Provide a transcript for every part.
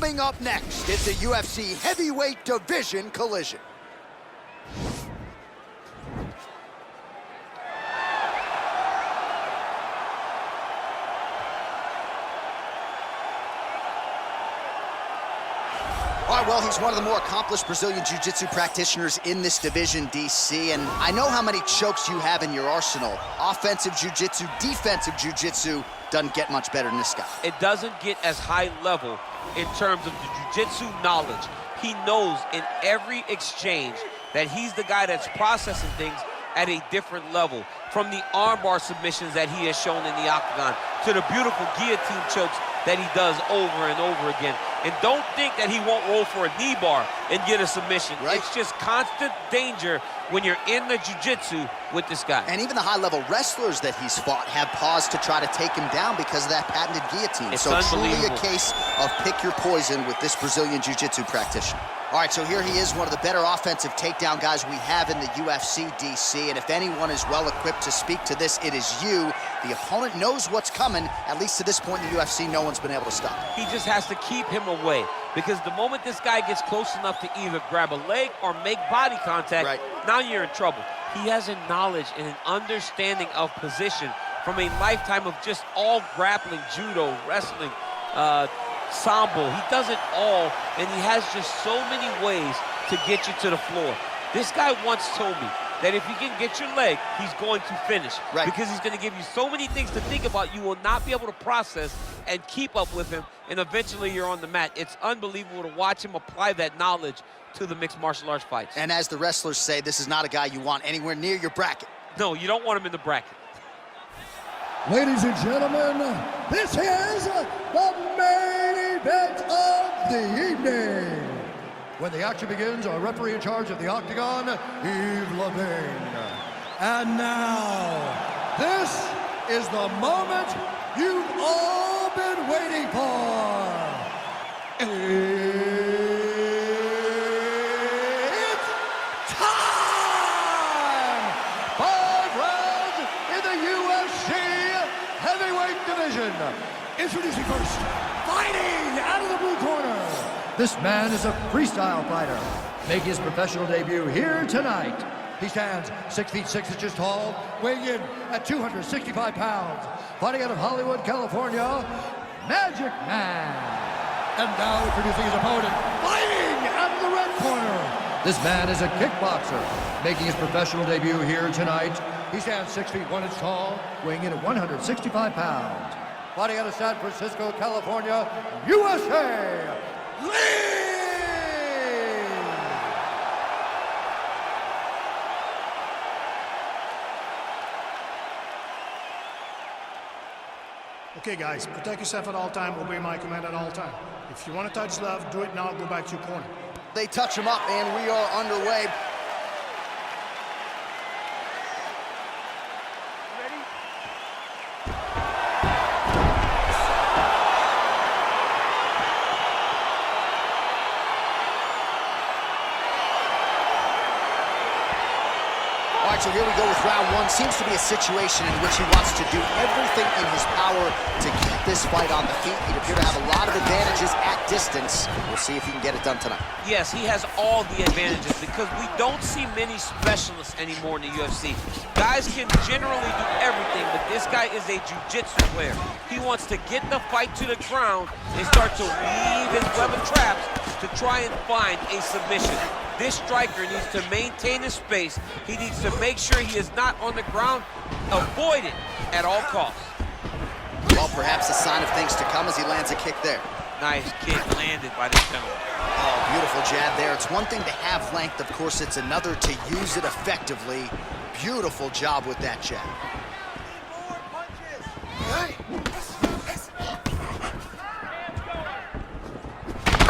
Coming up next, it's a UFC heavyweight division collision. All right, well, he's one of the more accomplished Brazilian Jiu-Jitsu practitioners in this division, DC, and I know how many chokes you have in your arsenal. Offensive Jiu-Jitsu, defensive Jiu-Jitsu, doesn't get much better than this guy. It doesn't get as high level in terms of the Jiu-Jitsu knowledge. He knows in every exchange that he's the guy that's processing things at a different level. From the armbar submissions that he has shown in the octagon to the beautiful guillotine chokes that he does over and over again. And don't think that he won't roll for a knee bar and get a submission. Right. It's just constant danger when you're in the jiu-jitsu with this guy. And even the high-level wrestlers that he's fought have paused to try to take him down because of that patented guillotine. It's so truly a unbelievable. case of pick your poison with this Brazilian Jiu-Jitsu practitioner. All right, so here he is, one of the better offensive takedown guys we have in the UFC, DC, and if anyone is well-equipped to speak to this, it is you. The opponent knows what's coming. At least to this point in the UFC, no one's been able to stop him. He just has to keep him away, because the moment this guy gets close enough to either grab a leg or make body contact, right, now you're in trouble. He has a knowledge and an understanding of position from a lifetime of just all grappling, judo, wrestling, sambo. He does it all, and he has just so many ways to get you to the floor. This guy once told me that if you can get your leg, he's going to finish. Right. Because he's going to give you so many things to think about, you will not be able to process and keep up with him, and eventually you're on the mat. It's unbelievable to watch him apply that knowledge to the mixed martial arts fights. And as the wrestlers say, this is not a guy you want anywhere near your bracket. No, you don't want him in the bracket. Ladies and gentlemen, this is the main event of the evening. When the action begins, our referee in charge of the octagon, Yves Levine. And now, this is the moment you've all been waiting for. It's time! 5 rounds in the UFC heavyweight division. Introducing first, fighting out of the blue corner. This man is a freestyle fighter, making his professional debut here tonight. He stands 6 feet 6 inches tall, weighing in at 265 pounds. Fighting out of Hollywood, California, Magic Man. And now introducing his opponent, fighting out of the red corner. This man is a kickboxer, making his professional debut here tonight. He stands 6 feet 1 inch tall, weighing in at 165 pounds. Fighting out of San Francisco, California, USA, Lee! Okay, guys, protect yourself at all time, obey my command at all time. If you want to touch love, do it now, go back to your corner. They touch him up, and we are underway. All right, so here we go with round one. Seems to be a situation in which he wants to do everything in his power to keep this fight on the feet. He'd appear to have a lot of advantages at distance. We'll see if he can get it done tonight. Yes, he has all the advantages because we don't see many specialists anymore in the UFC. Guys can generally do everything, but this guy is a jiu-jitsu player. He wants to get the fight to the ground and start to weave his web of traps to try and find a submission. This striker needs to maintain his space. He needs to make sure he is not on the ground. Avoid it at all costs. Well, perhaps a sign of things to come as he lands a kick there. Nice kick landed by this gentleman. Oh, beautiful jab there. It's one thing to have length. Of course, it's another to use it effectively. Beautiful job with that jab.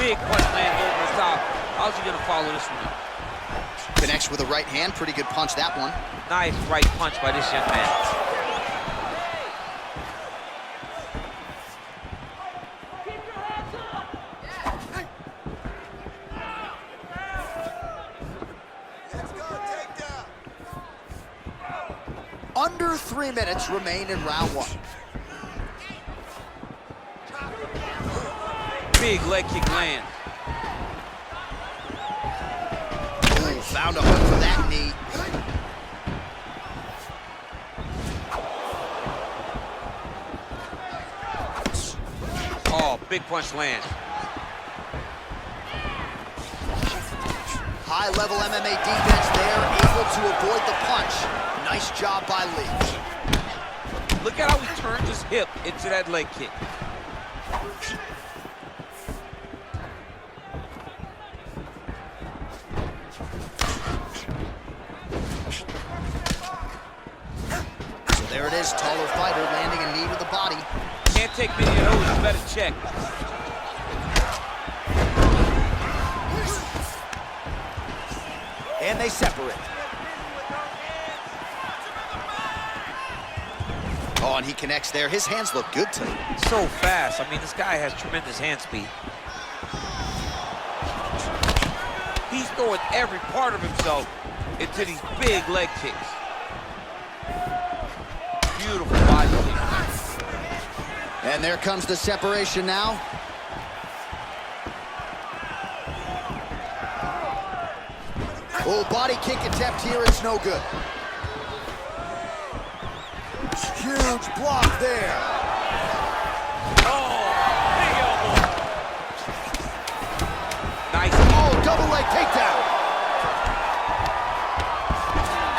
Big punch lands over the top. How's he gonna follow this one up? Connects with a right hand. Pretty good punch, that one. Nice right punch by this young man. Under 3 minutes remain in round one. Big leg kick lands. Ooh, found a hook for that knee. Oh, big punch lands. High-level MMA defense there, able to avoid the punch. Nice job by Lee. Look at how he turned his hip into that leg kick. So there it is, taller fighter landing a knee to the body. Can't take many of those, you better check. And they separate. Oh, and he connects there. His hands look good to him. So fast. I mean, this guy has tremendous hand speed. He's throwing every part of himself into these big leg kicks. Beautiful body kick. And there comes the separation now. Oh, body kick attempt here, it's no good. Huge block there. Oh, big elbow. Nice. Oh, double leg takedown.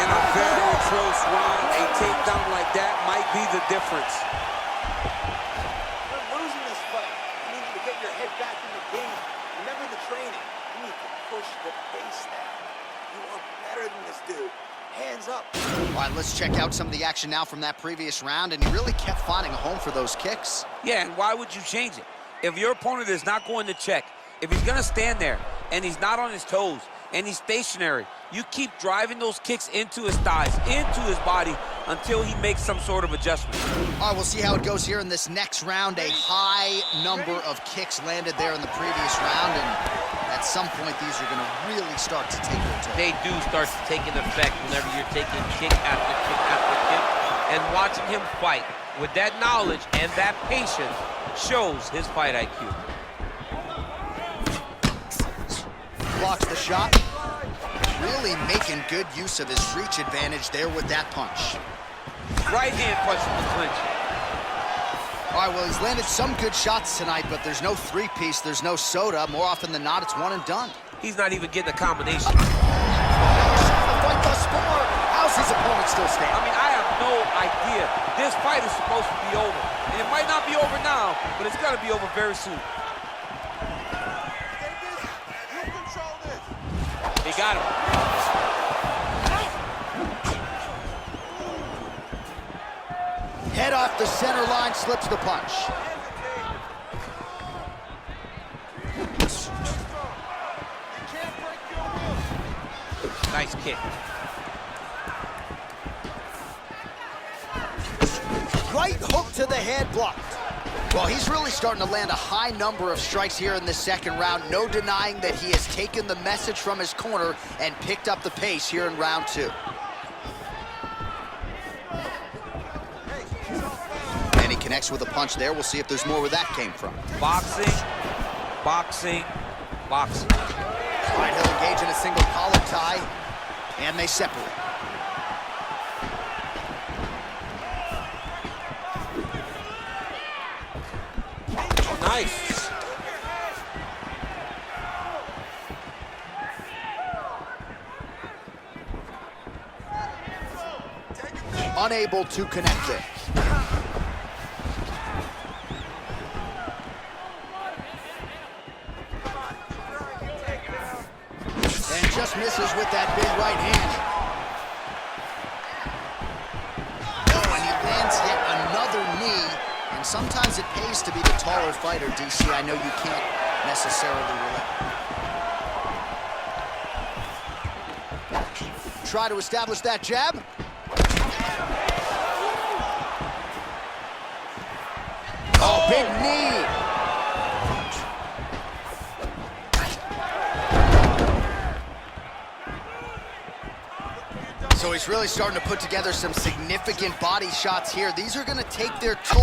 In a very close round, a takedown like that might be the difference. You're losing this fight. You need to get your head back in the game. Remember the training. You need to push the pace now. You are better than this dude. Hands up. All right, let's check out some of the action now from that previous round, and he really kept finding a home for those kicks. Yeah, and why would you change it? If your opponent is not going to check, if he's going to stand there and he's not on his toes and he's stationary, you keep driving those kicks into his thighs, into his body, until he makes some sort of adjustment. All right, we'll see how it goes here in this next round. A high number of kicks landed there in the previous round, and at some point, these are going to really start to take their toll. They do start to take an effect whenever you're taking kick after kick after kick. And watching him fight with that knowledge and that patience shows his fight IQ. Blocks the shot. Really making good use of his reach advantage there with that punch. Right hand punch from the clinch. All right, well, he's landed some good shots tonight, but there's no three-piece, there's no soda. More often than not, it's one and done. He's not even getting a combination. The fight thus far. How's his opponent still standing? I mean, I have no idea. This fight is supposed to be over. And it might not be over now, but it's gonna be over very soon. You control this. He got him. Head off the center line, slips the punch. Nice kick. Right hook to the head, blocked. Well, he's really starting to land a high number of strikes here in this second round. No denying that he has taken the message from his corner and picked up the pace here in round two. And he connects with a punch there. We'll see if there's more where that came from. Boxing, boxing, boxing. All right, he'll engage in a single collar tie, and they separate. Nice. Unable to connect it. And just misses with that big right hand. Oh, and he lands yet another knee. And sometimes it pays to be the taller fighter, DC. I know you can't necessarily relate. Try to establish that jab. Oh, big knee. So he's really starting to put together some significant body shots here. These are going to take their toll.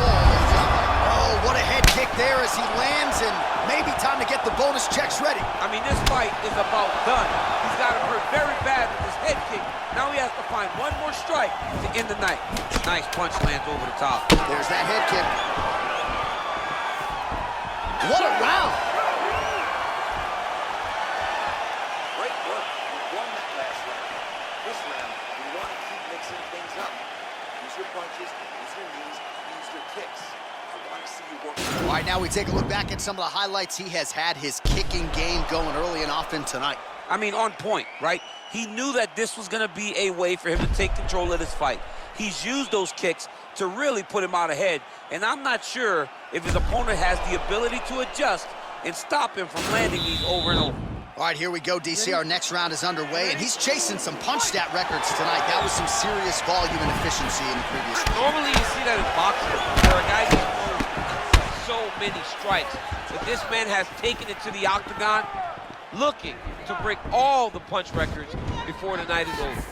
Oh, what a head kick there as he lands, and maybe time to get the bonus checks ready. I mean, this fight is about done. He's got him hurt very bad with his head kick. Now he has to find one more strike to end the night. Nice punch lands over the top. There's that head kick. What a round! Great work. You won that last round. This round, you want to keep mixing things up. Use your punches, use your knees, use your kicks. I want to see you work. All right, now we take a look back at some of the highlights. He has had his kicking game going early and often tonight. I mean, on point, right? He knew that this was going to be a way for him to take control of this fight. He's used those kicks to really put him out ahead, and I'm not sure if his opponent has the ability to adjust and stop him from landing these over and over. All right, here we go, DC. Our next round is underway, and he's chasing some punch stat records tonight. That was some serious volume and efficiency in the previous round. Normally you see that in boxing, where a guy can throw so many strikes. But this man has taken it to the octagon, looking to break all the punch records before the night is over.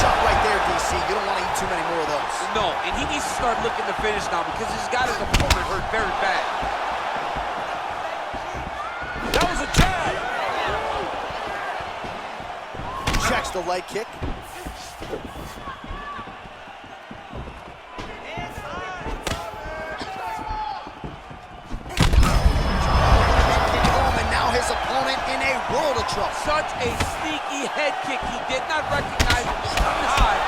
Shot right there, DC. You don't want to eat too many more of those. No, and he needs to start looking to finish now because he's got his opponent hurt very bad. That was a jab. Checks the leg kick. And now his opponent in a world of trouble. Such a sneaky head kick. He did not recognize it was coming high.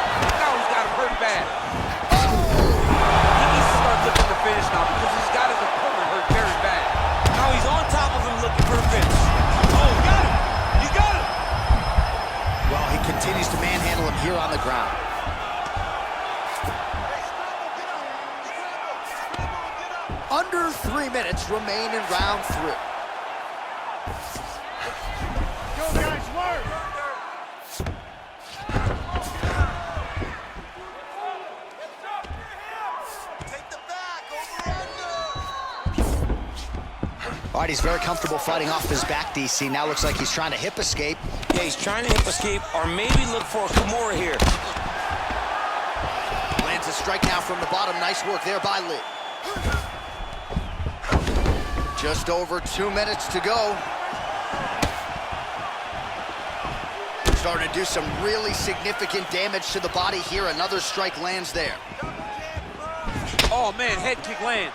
Now he's got him hurt bad. He needs to start looking to finish now because he's got his opponent hurt very bad. Now he's on top of him looking for a finish. Oh, you got him! You got him! Well, he continues to manhandle him here on the ground. Under 3 minutes remain in round 3. Go, guys, work! All right, he's very comfortable fighting off his back, DC. Now looks like he's trying to hip escape. Yeah, he's trying to hip escape or maybe look for a Kimura here. Lands a strike now from the bottom. Nice work there by Lee. Just over 2 minutes to go. Starting to do some really significant damage to the body here. Another strike lands there. Oh, man, head kick lands.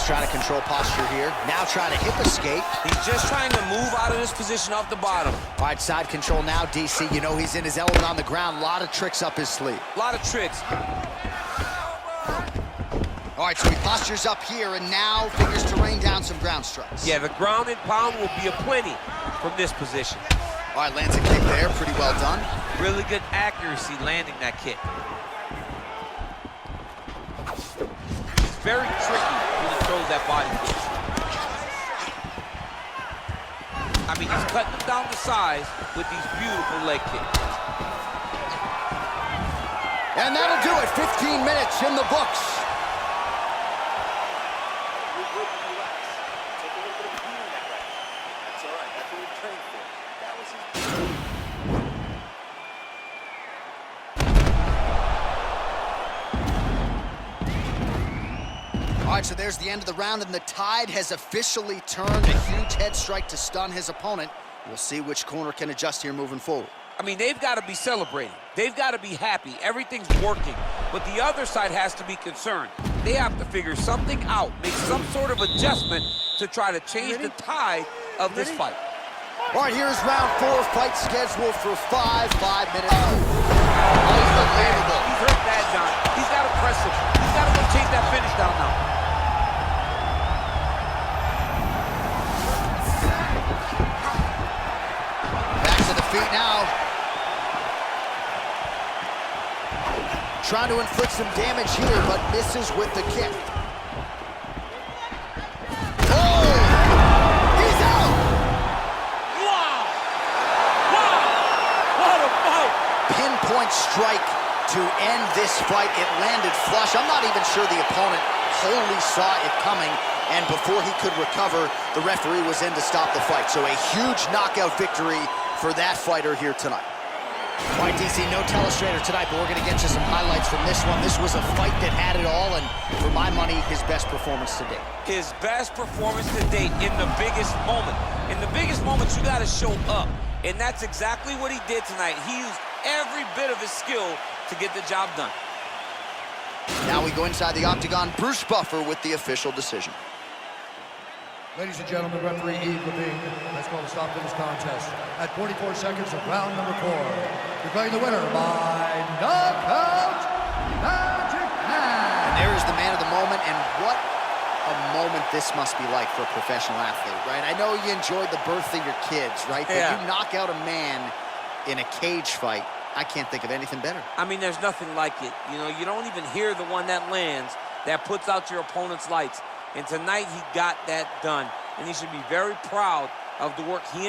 Trying to control posture here. Now trying to hip escape. He's just trying to move out of this position off the bottom. All right, side control now, DC. You know he's in his element on the ground. A lot of tricks up his sleeve. A lot of tricks. All right, so he postures up here and now figures to rain down some ground strikes. Yeah, the ground and pound will be aplenty from this position. All right, lands a kick there. Pretty well done. Really good accuracy landing that kick. It's very tricky when he throws that body kick. I mean, he's cutting them down to size with these beautiful leg kicks. And that'll do it. 15 minutes in the books. All right, so there's the end of the round, and the tide has officially turned. A huge head strike to stun his opponent. We'll see which corner can adjust here moving forward. I mean, they've got to be celebrating. They've got to be happy. Everything's working. But the other side has to be concerned. They have to figure something out, make some sort of adjustment to try to change the tide of this fight. All right, here's round 4, fight scheduled for 5 minutes. Unbelievable. He's hurt bad, John. He's got to press him. He's got to go chase that finish down now. Feet now. Trying to inflict some damage here, but misses with the kick. Oh! pinpoint strike to end this fight. It landed flush. I'm not even sure the opponent wholly saw it coming, and before he could recover, the referee was in to stop the fight. So a huge knockout victory for that fighter here tonight. All right, DC, no telestrator tonight, but we're going to get you some highlights from this one. This was a fight that had it all, and for my money, his best performance to date. His best performance to date in the biggest moment. In the biggest moments, you got to show up, and that's exactly what he did tonight. He used every bit of his skill to get the job done. Now we go inside the octagon. Bruce Buffer with the official decision. Ladies and gentlemen, referee Yves Levine has called a stop to this contest at 44 seconds of round number 4. Declaring the winner by knockout, Magic Man. And there is the man of the moment, and what a moment this must be like for a professional athlete, right? I know you enjoyed the birth of your kids, right? Yeah. But you knock out a man in a cage fight. I can't think of anything better. I mean, there's nothing like it. You know, you don't even hear the one that lands, that puts out your opponent's lights. And tonight, he got that done. And he should be very proud of the work he